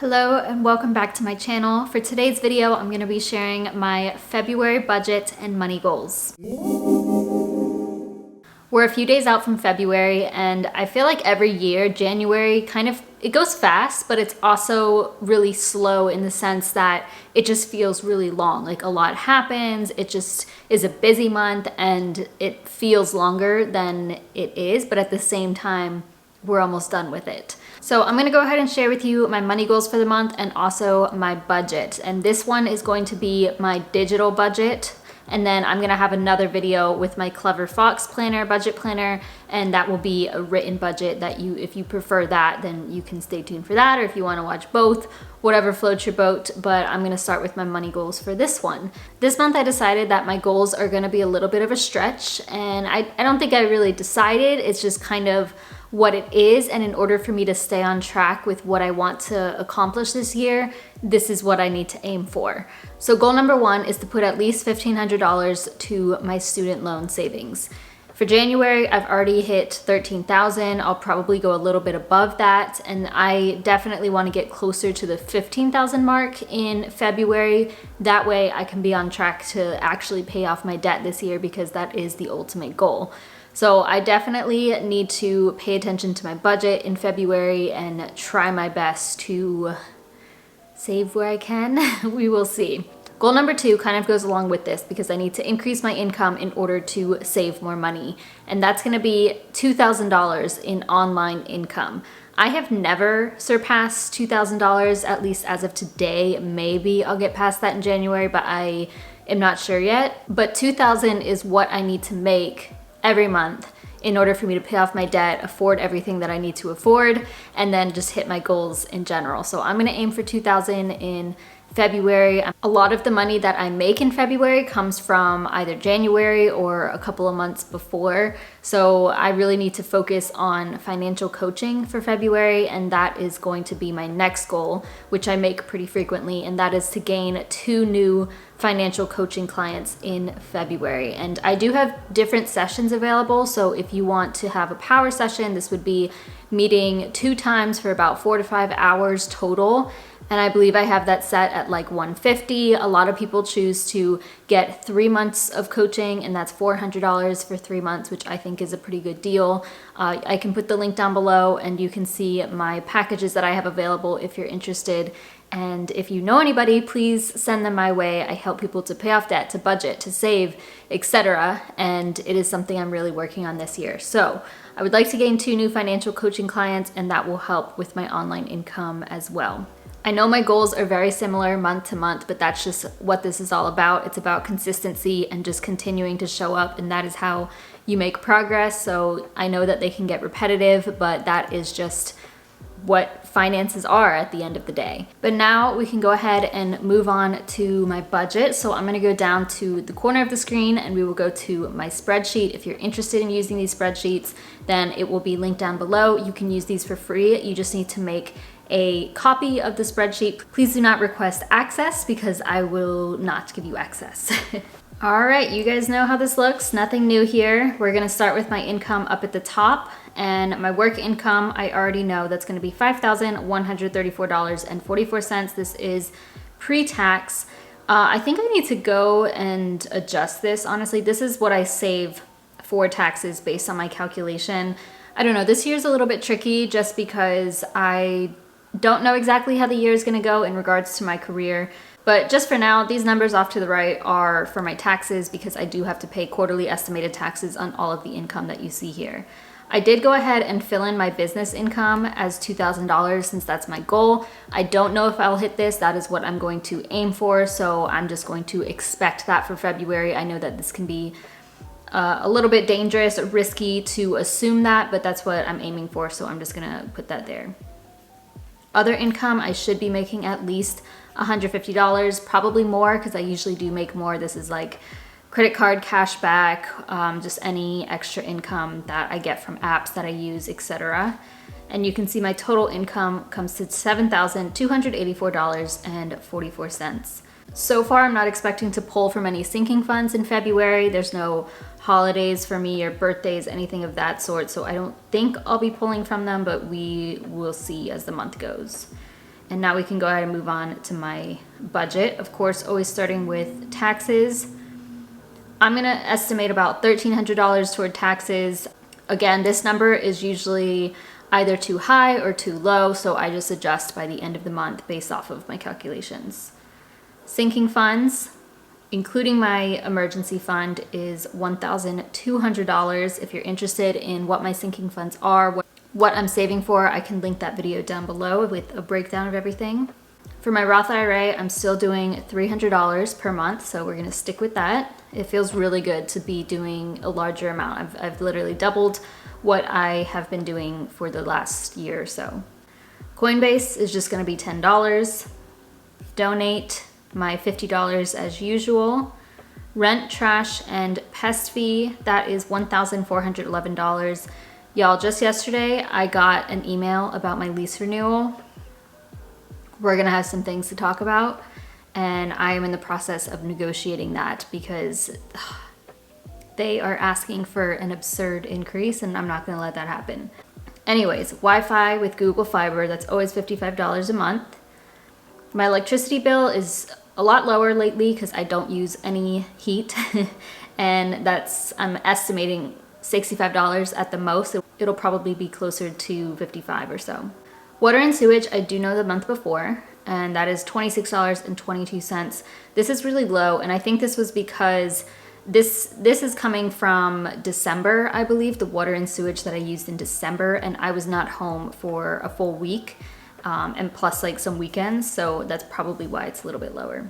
Hello and welcome back to my channel. For today's video, I'm going to be sharing my February budget and money goals. We're a few days out from February, and I feel like every year, January it goes fast, but it's also really slow in the sense that it just feels really long. Like a lot happens, it just is a busy month and it feels longer than it is, but at the same time, we're almost done with it. So I'm gonna go ahead and share with you my money goals for the month and also my budget. And this one is going to be my digital budget. And then I'm gonna have another video with my Clever Fox planner, budget planner, and that will be a written budget that if you prefer that, then you can stay tuned for that, or if you wanna watch both, whatever floats your boat. But I'm gonna start with my money goals for this one. This month I decided that my goals are gonna be a little bit of a stretch, and I don't think I really decided, it's just kind of what it is, and in order for me to stay on track with what I want to accomplish this year, this is what I need to aim for. So goal number one is to put at least $1,500 to my student loan savings. For January, I've already hit 13,000. I'll probably go a little bit above that, and I definitely want to get closer to the 15,000 mark in February. That way I can be on track to actually pay off my debt this year, because that is the ultimate goal. So I definitely need to pay attention to my budget in February and try my best to save where I can. We will see. Goal number two kind of goes along with this, because I need to increase my income in order to save more money. And that's gonna be $2,000 in online income. I have never surpassed $2,000, at least as of today. Maybe I'll get past that in January, but I am not sure yet. But 2,000 is what I need to make every month in order for me to pay off my debt, afford everything that I need to afford, and then just hit my goals in general. So I'm gonna aim for 2,000 in February. A lot of the money that I make in February comes from either January or a couple of months before. So I really need to focus on financial coaching for February, and that is going to be my next goal, which I make pretty frequently, and that is to gain 2 new financial coaching clients in February. And I do have different sessions available. So if you want to have a power session, this would be meeting 2 times for about 4 to 5 hours total. And I believe I have that set at like $150. A lot of people choose to get 3 months of coaching, and that's $400 for 3 months, which I think is a pretty good deal. I can put the link down below, and you can see my packages that I have available if you're interested. And if you know anybody, please send them my way. I help people to pay off debt, to budget, to save, etc. And it is something I'm really working on this year. So I would like to gain 2 new financial coaching clients, and that will help with my online income as well. I know my goals are very similar month to month, but that's just what this is all about. It's about consistency and just continuing to show up, and that is how you make progress. So I know that they can get repetitive, but that is just what finances are at the end of the day. But now we can go ahead and move on to my budget. So I'm gonna go down to the corner of the screen and we will go to my spreadsheet. If you're interested in using these spreadsheets, then it will be linked down below. You can use these for free. You just need to make a copy of the spreadsheet. Please do not request access, because I will not give you access. All right, you guys know how this looks. Nothing new here. We're gonna start with my income up at the top, and my work income, I already know that's gonna be $5,134.44. This is pre-tax. I think I need to go and adjust this. Honestly, this is what I save for taxes based on my calculation. I don't know, this year's a little bit tricky just because I don't know exactly how the year is gonna go in regards to my career. But just for now, these numbers off to the right are for my taxes, because I do have to pay quarterly estimated taxes on all of the income that you see here. I did go ahead and fill in my business income as $2,000 since that's my goal. I don't know if I'll hit this. That is what I'm going to aim for. So I'm just going to expect that for February. I know that this can be a little bit dangerous, risky to assume that, but that's what I'm aiming for. So I'm just gonna put that there. Other income, I should be making at least $150, probably more, because I usually do make more. This is like credit card cash back, just any extra income that I get from apps that I use, etc. And you can see my total income comes to $7,284.44. So far, I'm not expecting to pull from any sinking funds in February. There's no holidays for me or birthdays, anything of that sort. So I don't think I'll be pulling from them, but we will see as the month goes. And now we can go ahead and move on to my budget. Of course, always starting with taxes. I'm gonna estimate about $1,300 toward taxes. Again, this number is usually either too high or too low, so I just adjust by the end of the month based off of my calculations. Sinking funds, including my emergency fund, is $1,200. If you're interested in what my sinking funds are, what I'm saving for, I can link that video down below with a breakdown of everything. For my Roth IRA, I'm still doing $300 per month, so we're gonna stick with that. It feels really good to be doing a larger amount. I've literally doubled what I have been doing for the last year or so. Coinbase is just gonna be $10. Donate my $50 as usual. Rent, trash, and pest fee, that is $1,411. Y'all, just yesterday, I got an email about my lease renewal. We're gonna have some things to talk about, and I am in the process of negotiating that because they are asking for an absurd increase, and I'm not gonna let that happen. Anyways, Wi-Fi with Google Fiber, that's always $55 a month. My electricity bill is a lot lower lately because I don't use any heat, and I'm estimating $65 at the most. It'll probably be closer to $55 or so. Water and sewage, I do know the month before, and that is $26.22. This is really low, and I think this was because this is coming from December, I believe, the water and sewage that I used in December, and I was not home for a full week, and plus like some weekends, so that's probably why it's a little bit lower.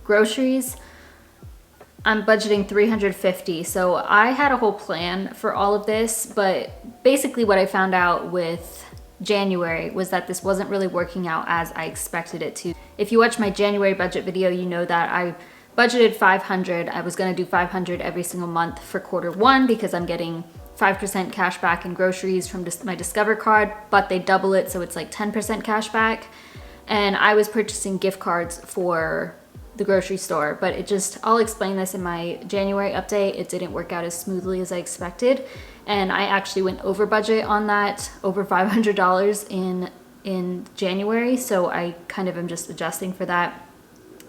Groceries, I'm budgeting $350. So I had a whole plan for all of this, but basically what I found out with January was that this wasn't really working out as I expected it to. If you watch my January budget video, you know that I budgeted $500. I was gonna do $500 every single month for quarter 1 because I'm getting 5% cash back in groceries from my Discover card, but they double it, so it's like 10% cash back. And I was purchasing gift cards for the grocery store, but I'll explain this in my January update. It didn't work out as smoothly as I expected, and I actually went over budget on that, over $500 in January, so I kind of am just adjusting for that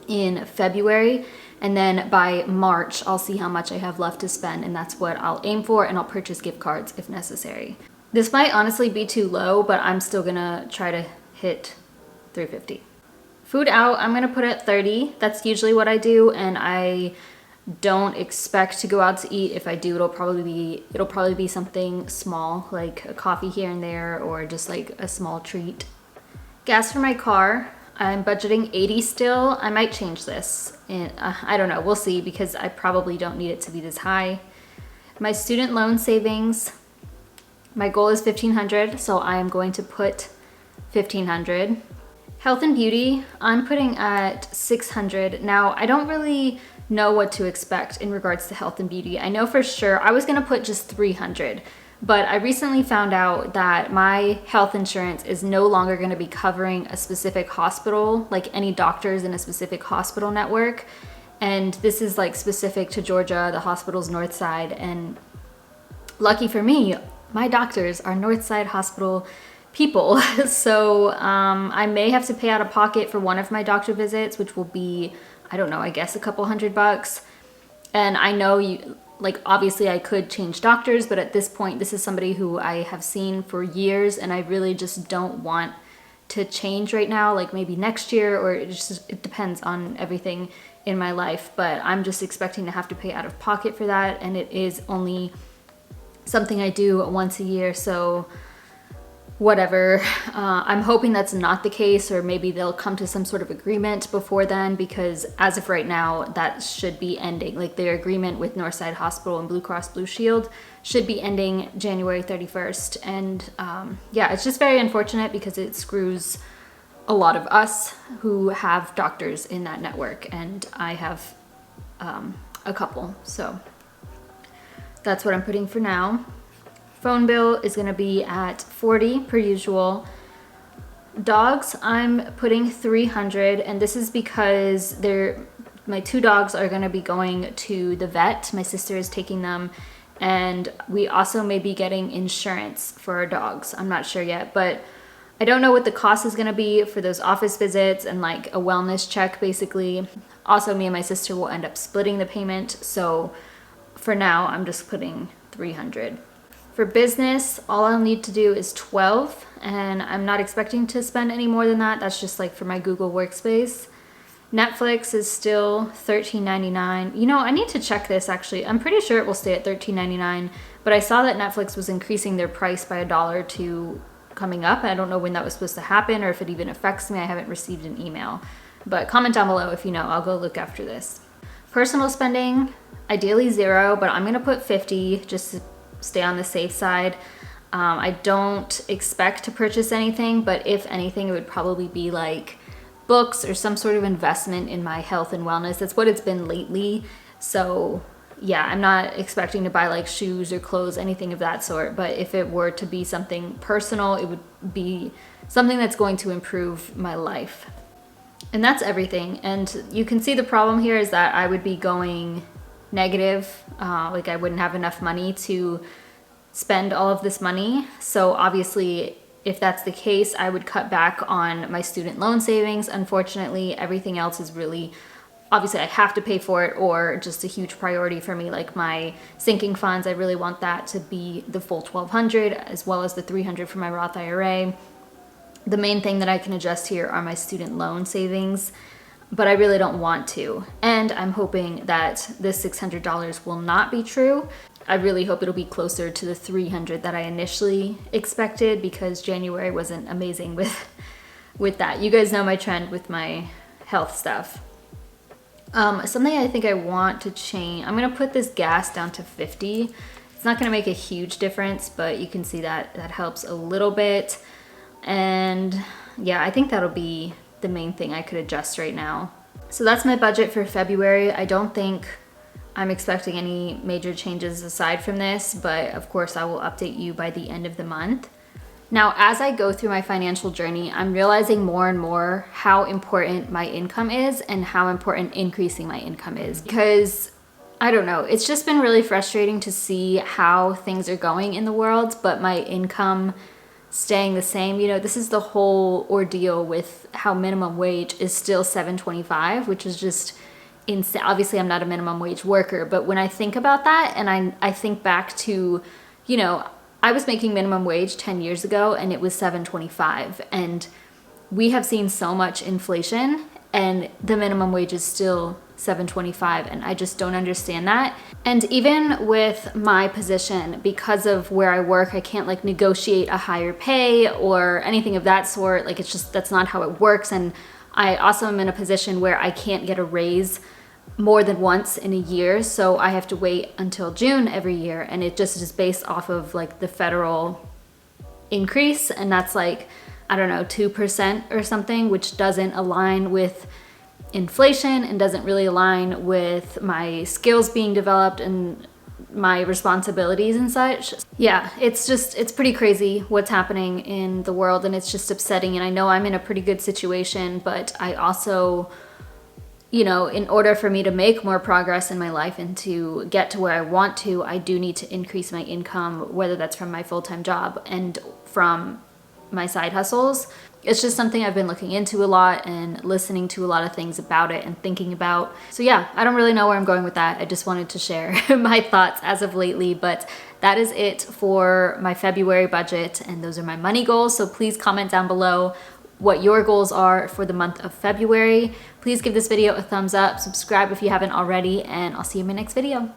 in February, and then by March I'll see how much I have left to spend, and that's what I'll aim for, and I'll purchase gift cards if necessary. This might honestly be too low, but I'm still gonna try to hit $350. Food out, I'm gonna put at $30. That's usually what I do, and I don't expect to go out to eat. If I do, it'll probably be something small, like a coffee here and there, or just like a small treat. Gas for my car, I'm budgeting $80 still. I might change this, and I don't know, we'll see, because I probably don't need it to be this high. My student loan savings, my goal is $1,500, so I am going to put $1,500. Health and beauty, I'm putting at $600. Now, I don't really know what to expect in regards to health and beauty. I know for sure I was gonna put just $300, but I recently found out that my health insurance is no longer gonna be covering a specific hospital, like any doctors in a specific hospital network. And this is like specific to Georgia, the hospital's North Side, and lucky for me, my doctors are North Side Hospital people. So I may have to pay out of pocket for one of my doctor visits, which will be, I don't know, I guess a couple $100. And I know obviously I could change doctors, but at this point, this is somebody who I have seen for years, and I really just don't want to change right now, like maybe next year, or it depends on everything in my life. But I'm just expecting to have to pay out of pocket for that, and it is only something I do once a year, so whatever. I'm hoping that's not the case, or maybe they'll come to some sort of agreement before then, because as of right now, that should be ending. Like their agreement with Northside Hospital and Blue Cross Blue Shield should be ending January 31st. And yeah, it's just very unfortunate because it screws a lot of us who have doctors in that network, and I have a couple. So that's what I'm putting for now. Phone bill is gonna be at $40 per usual. Dogs, I'm putting $300, and this is because my 2 dogs are gonna be going to the vet. My sister is taking them, and we also may be getting insurance for our dogs. I'm not sure yet, but I don't know what the cost is gonna be for those office visits and like a wellness check basically. Also, me and my sister will end up splitting the payment. So for now, I'm just putting 300. For business, all I'll need to do is 12, and I'm not expecting to spend any more than that. That's just like for my Google Workspace. Netflix is still $13.99. You know, I need to check this actually. I'm pretty sure it will stay at $13.99, but I saw that Netflix was increasing their price by $1 coming up. I don't know when that was supposed to happen or if it even affects me. I haven't received an email, but comment down below if you know. I'll go look after this. Personal spending, ideally 0, but I'm gonna put 50 just to stay on the safe side. I don't expect to purchase anything, but if anything, it would probably be like books or some sort of investment in my health and wellness. That's what it's been lately. So yeah, I'm not expecting to buy like shoes or clothes, anything of that sort. But if it were to be something personal, it would be something that's going to improve my life. And that's everything. And you can see the problem here is that I would be going negative. Like I wouldn't have enough money to spend all of this money. So obviously, if that's the case, I would cut back on my student loan savings. Unfortunately, everything else is really, obviously I have to pay for it or just a huge priority for me. Like my sinking funds, I really want that to be the full 1,200 as well as the 300 for my Roth IRA. The main thing that I can adjust here are my student loan savings, but I really don't want to. And I'm hoping that this $600 will not be true. I really hope it'll be closer to the 300 that I initially expected because January wasn't amazing with that. You guys know my trend with my health stuff. Something I think I want to change, I'm gonna put this gas down to 50. It's not gonna make a huge difference, but you can see that that helps a little bit. And yeah, I think that'll be the main thing I could adjust right now. So that's my budget for February. I don't think I'm expecting any major changes aside from this, but of course I will update you by the end of the month. Now, as I go through my financial journey, I'm realizing more and more how important my income is and how important increasing my income is. Because, I don't know, it's just been really frustrating to see how things are going in the world, but my income staying the same. You know, this is the whole ordeal with how minimum wage is still $7.25, which is just insane. Obviously, I'm not a minimum wage worker, but when I think about that and I think back to, you know, I was making minimum wage 10 years ago and it was $7.25, and we have seen so much inflation and the minimum wage is still $7.25, and I just don't understand that. And even with my position, because of where I work, I can't like negotiate a higher pay or anything of that sort. Like it's just, that's not how it works. And I also am in a position where I can't get a raise more than once in a year, so I have to wait until June every year, and it just is based off of like the federal increase, and that's like, I don't know, 2% or something, which doesn't align with inflation and doesn't really align with my skills being developed and my responsibilities and such. Yeah, it's pretty crazy what's happening in the world, and it's just upsetting. And I know I'm in a pretty good situation, but I also, you know, in order for me to make more progress in my life and to get to where I want to, I do need to increase my income, whether that's from my full-time job and from my side hustles. It's just something I've been looking into a lot and listening to a lot of things about it and thinking about. So yeah, I don't really know where I'm going with that. I just wanted to share my thoughts as of lately, but that is it for my February budget, and those are my money goals. So please comment down below what your goals are for the month of February. Please give this video a thumbs up, subscribe if you haven't already, and I'll see you in my next video.